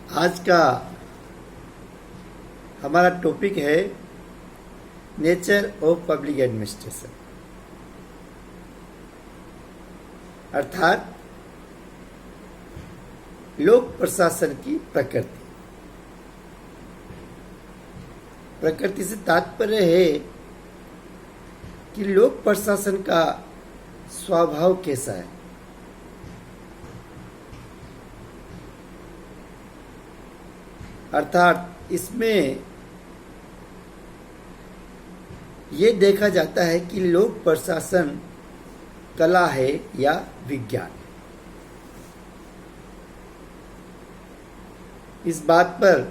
आज का हमारा टॉपिक है नेचर ऑफ पब्लिक एडमिनिस्ट्रेशन, अर्थात लोक प्रशासन की प्रकृति। प्रकृति से तात्पर्य है कि लोक प्रशासन का स्वभाव कैसा है। अर्थात इसमें ये देखा जाता है कि लोक प्रशासन कला है या विज्ञान। इस बात पर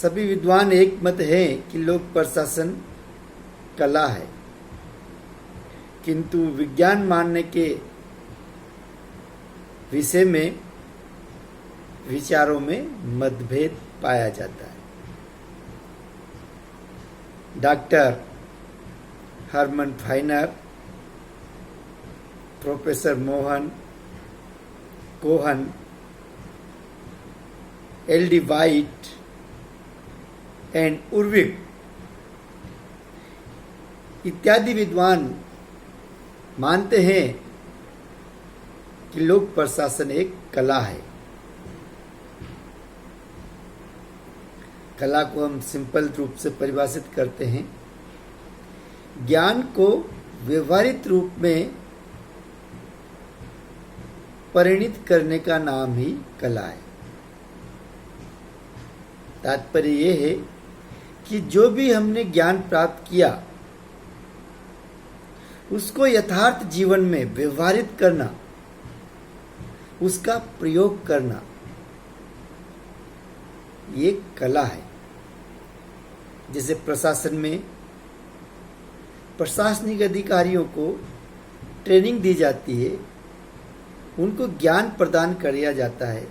सभी विद्वान एक मत हैं कि लोक प्रशासन कला है, किंतु विज्ञान मानने के विषय में विचारों में मतभेद पाया जाता है। Doctor Herman Finer, professor Mohan Kohn, L D. White and Urwick इत्यादि विद्वान मानते हैं कि लोक प्रशासन एक कला है। कला को हम सिंपल रूप से परिभाषित करते हैं, ज्ञान को व्यवहारिक रूप में परिणित करने का नाम ही कला है। तात्पर्य यह है कि जो भी हमने ज्ञान प्राप्त किया उसको यथार्थ जीवन में व्यवहारित करना, उसका प्रयोग करना, ये कला है। जैसे प्रशासन में प्रशासनिक अधिकारियों को ट्रेनिंग दी जाती है, उनको ज्ञान प्रदान किया जाता है,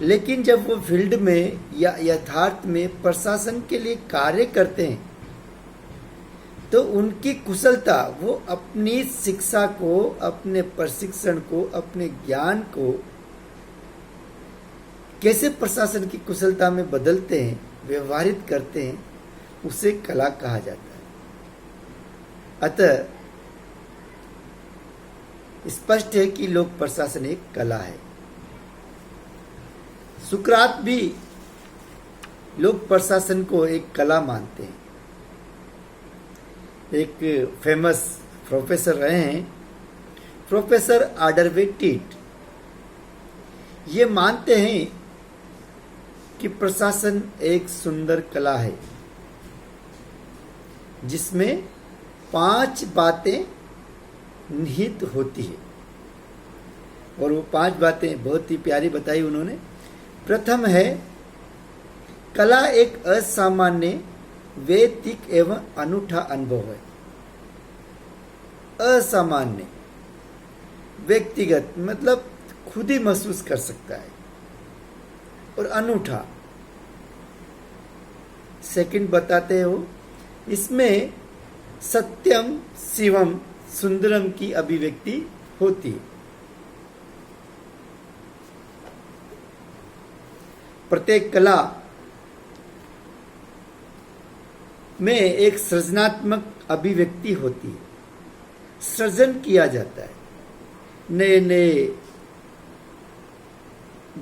लेकिन जब वो फील्ड में या यथार्थ में प्रशासन के लिए कार्य करते हैं तो उनकी कुशलता, वो अपनी शिक्षा को, अपने प्रशिक्षण को, अपने ज्ञान को कैसे प्रशासन की कुशलता में बदलते हैं, व्यवहारित करते हैं, उसे कला कहा जाता है। अतः स्पष्ट है कि लोक प्रशासन एक कला है। सुकरात भी लोक प्रशासन को एक कला मानते हैं। एक फेमस प्रोफेसर रहे हैं, प्रोफेसर आडरवेटिट, ये मानते हैं कि प्रशासन एक सुंदर कला है जिसमें 5 बातें निहित होती है, और वो 5 बातें बहुत ही प्यारी बताई उन्होंने। प्रथम है, कला एक असामान्य, वैयक्तिक एवं अनूठा अनुभव है। असामान्य, व्यक्तिगत मतलब खुद ही महसूस कर सकता है, और अनूठा सेकंड बताते हो, इसमें सत्यम शिवम सुंदरम की अभिव्यक्ति होती है। प्रत्येक कला में एक सृजनात्मक अभिव्यक्ति होती है, सृजन किया जाता है, नए नए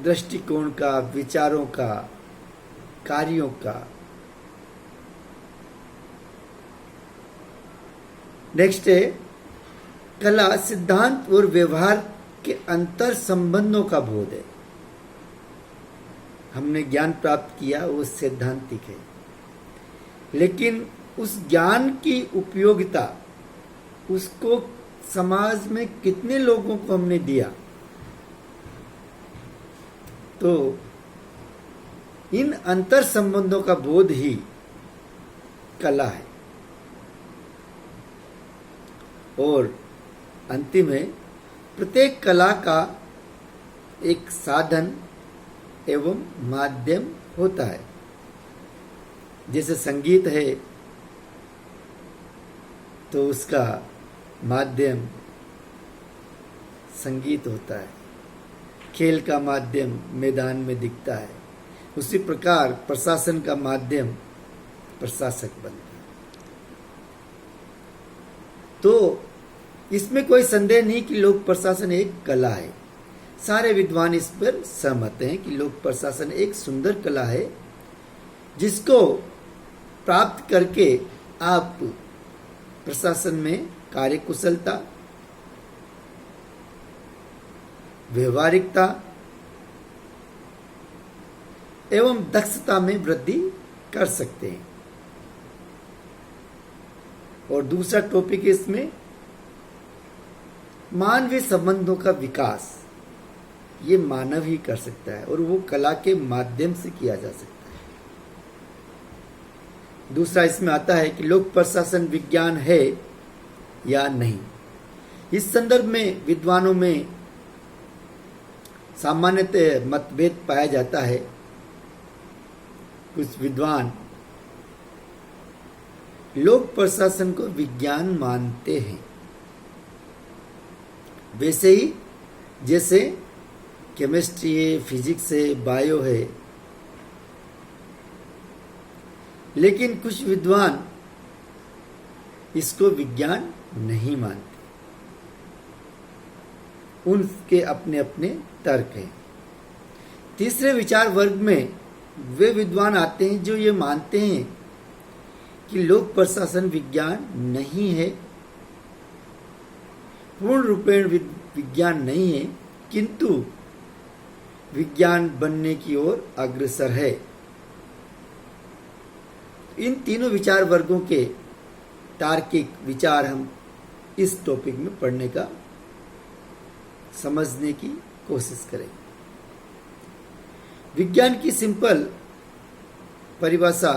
दृष्टिकोण का, विचारों का, कार्यों का। नेक्स्ट है, कला सिद्धांत और व्यवहार के अंतर संबंधों का बोध है। हमने ज्ञान प्राप्त किया, वो सैद्धांतिक है, लेकिन उस ज्ञान की उपयोगिता, उसको समाज में कितने लोगों को हमने दिया, तो इन अंतर संबंधों का बोध ही कला है। और अंतिम है, प्रत्येक कला का एक साधन एवं माध्यम होता है। जैसे संगीत है तो उसका माध्यम संगीत होता है, खेल का माध्यम मैदान में दिखता है, उसी प्रकार प्रशासन का माध्यम प्रशासक बनता है। तो इसमें कोई संदेह नहीं कि लोक प्रशासन एक कला है। सारे विद्वान इस पर सहमत हैं कि लोक प्रशासन एक सुंदर कला है, जिसको प्राप्त करके आप प्रशासन में कार्यकुशलता, व्यवहारिकता एवं दक्षता में वृद्धि कर सकते हैं। और दूसरा टॉपिक है इसमें मानवीय संबंधों का विकास। ये मानव ही कर सकता है और वो कला के माध्यम से किया जा सकता है। दूसरा इसमें आता है कि लोक प्रशासन विज्ञान है या नहीं। इस संदर्भ में विद्वानों में सामान्यतः मतभेद पाया जाता है। कुछ विद्वान लोक प्रशासन को विज्ञान मानते हैं, वैसे ही जैसे केमिस्ट्री है, फिजिक्स है, बायो है। लेकिन कुछ विद्वान इसको विज्ञान नहीं मानते, उनके अपने अपने तर्क हैं। तीसरे विचार वर्ग में वे विद्वान आते हैं जो ये मानते हैं कि लोक प्रशासन विज्ञान नहीं है, पूर्ण रूपेण विज्ञान नहीं है, किंतु विज्ञान बनने की ओर अग्रसर है। इन तीनों विचार वर्गों के तार्किक विचार हम इस टॉपिक में पढ़ने का, समझने की कोशिश करें। विज्ञान की सिंपल परिभाषा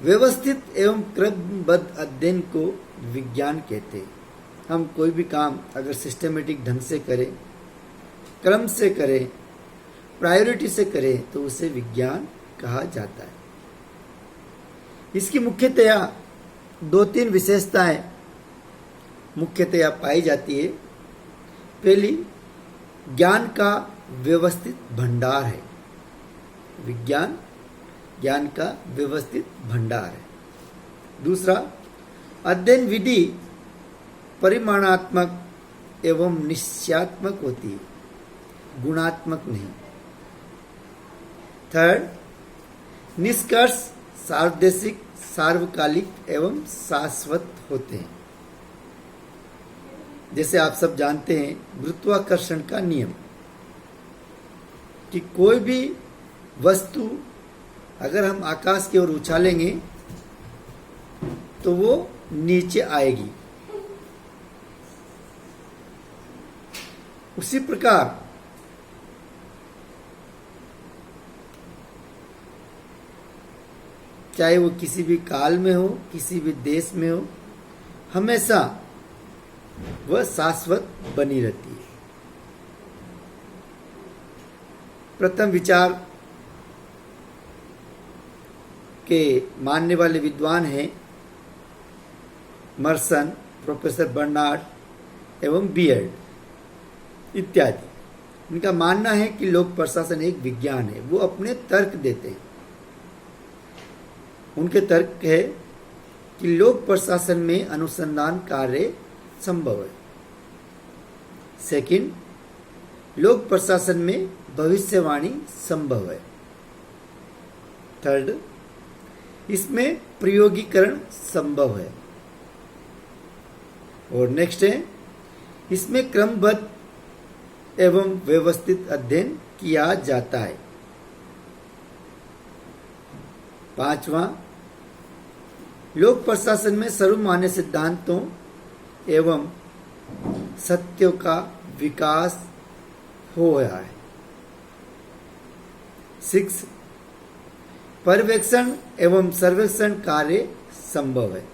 व्यवस्थित एवं क्रमबद्ध अध्ययन को विज्ञान कहते हैं। हम कोई भी काम अगर सिस्टमेटिक ढंग से करें, क्रम से करें, प्रायोरिटी से करें, तो उसे विज्ञान कहा जाता है। इसकी मुख्यतया 2-3 विशेषताएं मुख्यतया पाई जाती है। पहली, ज्ञान का व्यवस्थित भंडार है। विज्ञान ज्ञान का व्यवस्थित भंडार है। दूसरा, अध्ययन विधि परिमाणात्मक एवं निश्चयात्मक होती है, गुणात्मक नहीं। थर्ड, निष्कर्ष सार्वदेशिक, सार्वकालिक एवं शाश्वत होते हैं। जैसे आप सब जानते हैं गुरुत्वाकर्षण का नियम, कि कोई भी वस्तु अगर हम आकाश की ओर उछालेंगे तो वो नीचे आएगी। उसी प्रकार चाहे वो किसी भी काल में हो, किसी भी देश में हो, हमेशा वह शाश्वत बनी रहती है। प्रथम विचार के मानने वाले विद्वान हैं मर्सन, प्रोफेसर बर्नार्ड एवं बियर्ड इत्यादि। इनका मानना है कि लोक प्रशासन एक विज्ञान है। वो अपने तर्क देते हैं। उनके तर्क है कि लोक प्रशासन में अनुसंधान कार्य संभव है। सेकंड, लोक प्रशासन में भविष्यवाणी संभव है। थर्ड, इसमें प्रयोगीकरण संभव है। और नेक्स्ट है, इसमें क्रमबद्ध एवं व्यवस्थित अध्ययन किया जाता है। पांचवा, लोक प्रशासन में सर्वमान्य सिद्धांतों एवं सत्यों का विकास हो रहा है। 6, पर्यवेक्षण एवं सर्वेक्षण कार्य संभव है।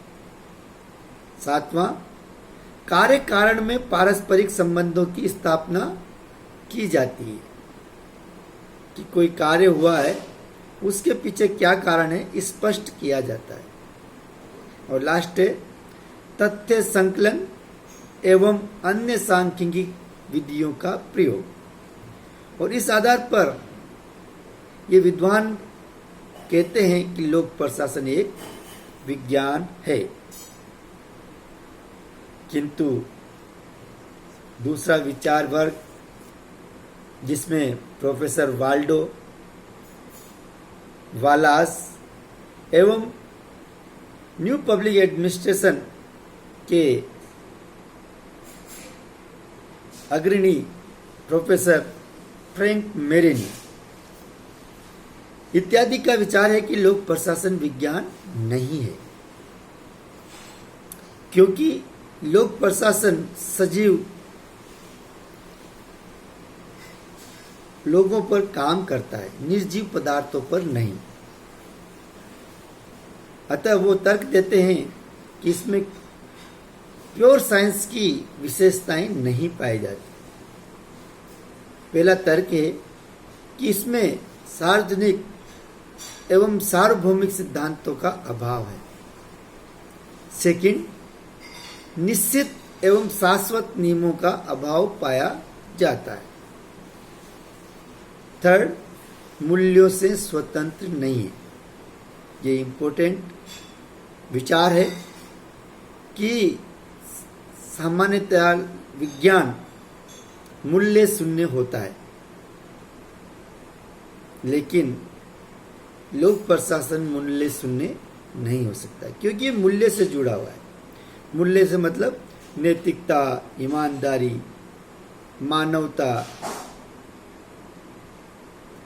7वां, कार्य कारण में पारस्परिक संबंधों की स्थापना की जाती है, कि कोई कार्य हुआ है उसके पीछे क्या कारण है स्पष्ट किया जाता है। और लास्ट है, तथ्य संकलन एवं अन्य सांख्यिकी विधियों का प्रयोग। और इस आधार पर ये विद्वान कहते हैं कि लोक प्रशासन एक विज्ञान है। किंतु दूसरा विचार वर्ग, जिसमें प्रोफेसर वाल्डो वालास एवं न्यू पब्लिक एडमिनिस्ट्रेशन के अग्रणी प्रोफेसर फ्रैंक मेरिन इत्यादि का विचार है कि लोक प्रशासन विज्ञान नहीं है, क्योंकि लोक प्रशासन सजीव लोगों पर काम करता है, निर्जीव पदार्थों पर नहीं। अतः वो तर्क देते हैं कि इसमें प्योर साइंस की विशेषताएं नहीं पाई जाती। पहला तर्क है कि इसमें सार्वजनिक एवं सार्वभौमिक सिद्धांतों का अभाव है। सेकंड, निश्चित एवं शाश्वत नियमों का अभाव पाया जाता है। थर्ड, मूल्यों से स्वतंत्र नहीं है। ये इम्पोर्टेंट विचार है कि सामान्यतः विज्ञान मूल्य शून्य होता है, लेकिन लोक प्रशासन मूल्य शून्य नहीं हो सकता, क्योंकि ये मूल्य से जुड़ा हुआ है। मूल्य से मतलब नैतिकता, ईमानदारी, मानवता,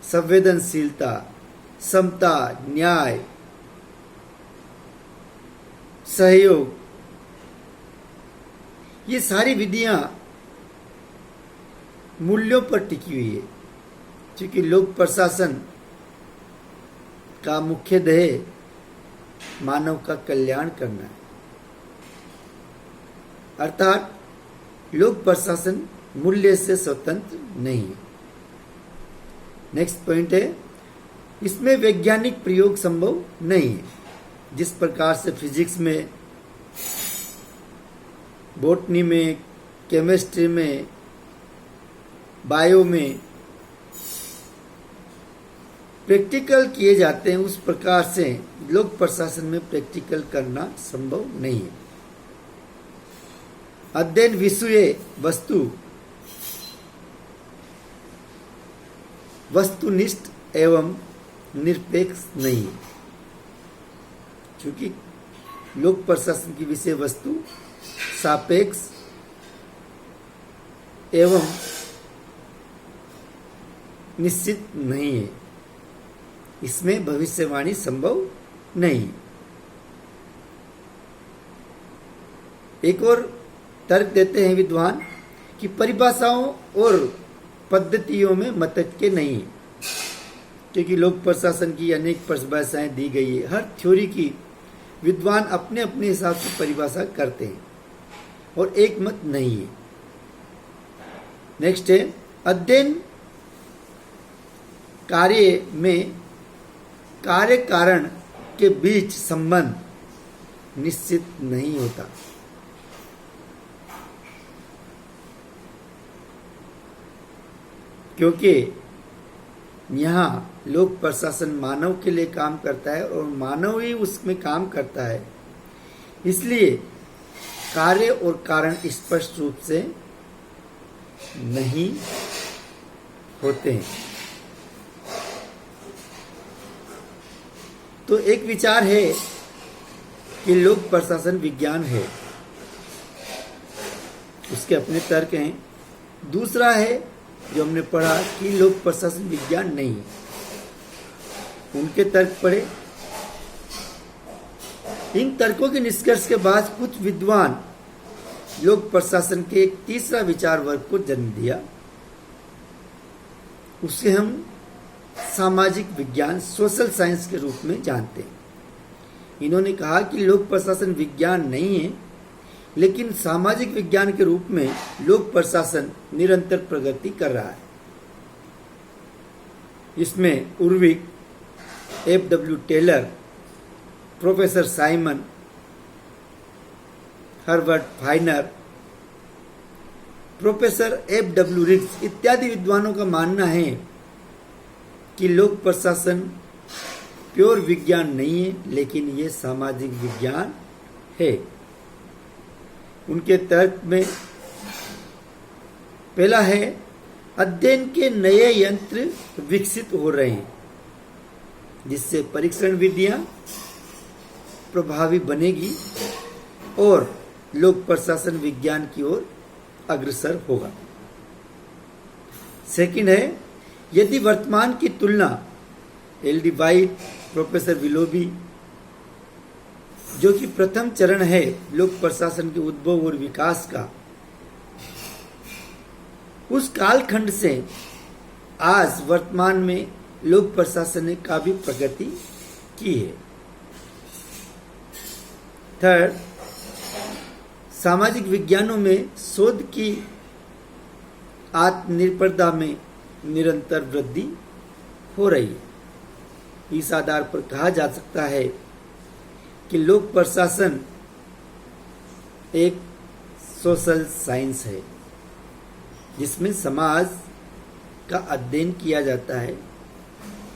संवेदनशीलता, समता, न्याय, सहयोग, ये सारी विधियां मूल्यों पर टिकी हुई है। क्योंकि लोक प्रशासन का मुख्य ध्येय मानव का कल्याण करना है, अर्थात लोक प्रशासन मूल्य से स्वतंत्र नहीं है। नेक्स्ट पॉइंट है, इसमें वैज्ञानिक प्रयोग संभव नहीं है। जिस प्रकार से फिजिक्स में, बॉटनी में, केमिस्ट्री में, बायो में प्रैक्टिकल किए जाते हैं, उस प्रकार से लोक प्रशासन में प्रैक्टिकल करना संभव नहीं है। अध्ययन विषय वस्तु वस्तुनिष्ठ एवं निरपेक्ष नहीं है, क्योंकि लोक प्रशासन की विषय वस्तु सापेक्ष एवं निश्चित नहीं है। इसमें भविष्यवाणी संभव नहीं। एक और तर्क देते हैं विद्वान कि परिभाषाओं और पद्धतियों में मतैक्य नहीं है, क्योंकि लोक प्रशासन की अनेक परिभाषाएं दी गई है। हर थ्योरी की विद्वान अपने अपने हिसाब से परिभाषा करते हैं और एक मत नहीं है। नेक्स्ट है, अध्ययन कार्य में कार्य कारण के बीच संबंध निश्चित नहीं होता। क्योंकि यहाँ लोक प्रशासन मानव के लिए काम करता है और मानव ही उसमें काम करता है, इसलिए कार्य और कारण स्पष्ट रूप से नहीं होते हैं। तो एक विचार है कि लोक प्रशासन विज्ञान है, उसके अपने तर्क हैं। दूसरा है जो हमने पढ़ा कि लोक प्रशासन विज्ञान नहीं है, उनके तर्क पढ़े। इन तर्कों के निष्कर्ष के बाद कुछ विद्वान लोक प्रशासन के एक तीसरा विचार वर्ग को जन्म दिया, उसे हम सामाजिक विज्ञान, सोशल साइंस के रूप में जानते हैं। इन्होंने कहा कि लोक प्रशासन विज्ञान नहीं है, लेकिन सामाजिक विज्ञान के रूप में लोक प्रशासन निरंतर प्रगति कर रहा है। इसमें Urwick, F.W. Taylor, professor Simon, Herbert Finer, professor F.W. Riggs इत्यादि विद्वानों का मानना है कि लोक प्रशासन प्योर विज्ञान नहीं है, लेकिन ये सामाजिक विज्ञान है। उनके तर्क में पहला है, अध्ययन के नए यंत्र विकसित हो रहे हैं जिससे परीक्षण विधियां प्रभावी बनेगी और लोक प्रशासन विज्ञान की ओर अग्रसर होगा। सेकंड है, यदि वर्तमान की तुलना L.D. वाइट, प्रोफेसर विलोबी, जो कि प्रथम चरण है लोक प्रशासन के उद्भव और विकास का, उस कालखंड से आज वर्तमान में लोक प्रशासन ने काफी प्रगति की है। थर्ड, सामाजिक विज्ञानों में शोध की आत्मनिर्भरता में निरंतर वृद्धि हो रही है। इस आधार पर कहा जा सकता है कि लोक प्रशासन एक सोशल साइंस है जिसमें समाज का अध्ययन किया जाता है,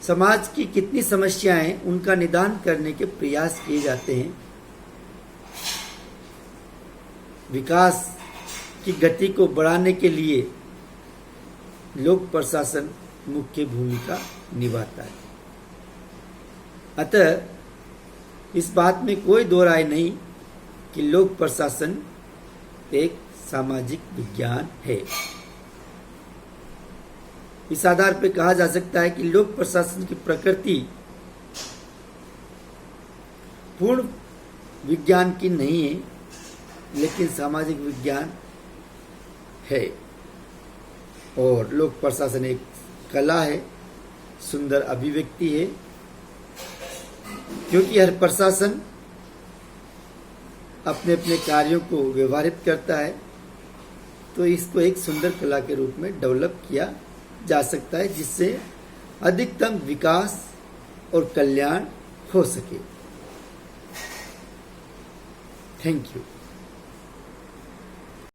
समाज की कितनी समस्याएं उनका निदान करने के प्रयास किए जाते हैं, विकास की गति को बढ़ाने के लिए लोक प्रशासन मुख्य भूमिका निभाता है। अतः इस बात में कोई दो राय नहीं कि लोक प्रशासन एक सामाजिक विज्ञान है। इस आधार पर कहा जा सकता है कि लोक प्रशासन की प्रकृति पूर्ण विज्ञान की नहीं है, लेकिन सामाजिक विज्ञान है। और लोक प्रशासन एक कला है, सुंदर अभिव्यक्ति है, क्योंकि हर प्रशासन अपने अपने कार्यों को व्यवहारित करता है, तो इसको एक सुंदर कला के रूप में डेवलप किया जा सकता है जिससे अधिकतम विकास और कल्याण हो सके। Thank you.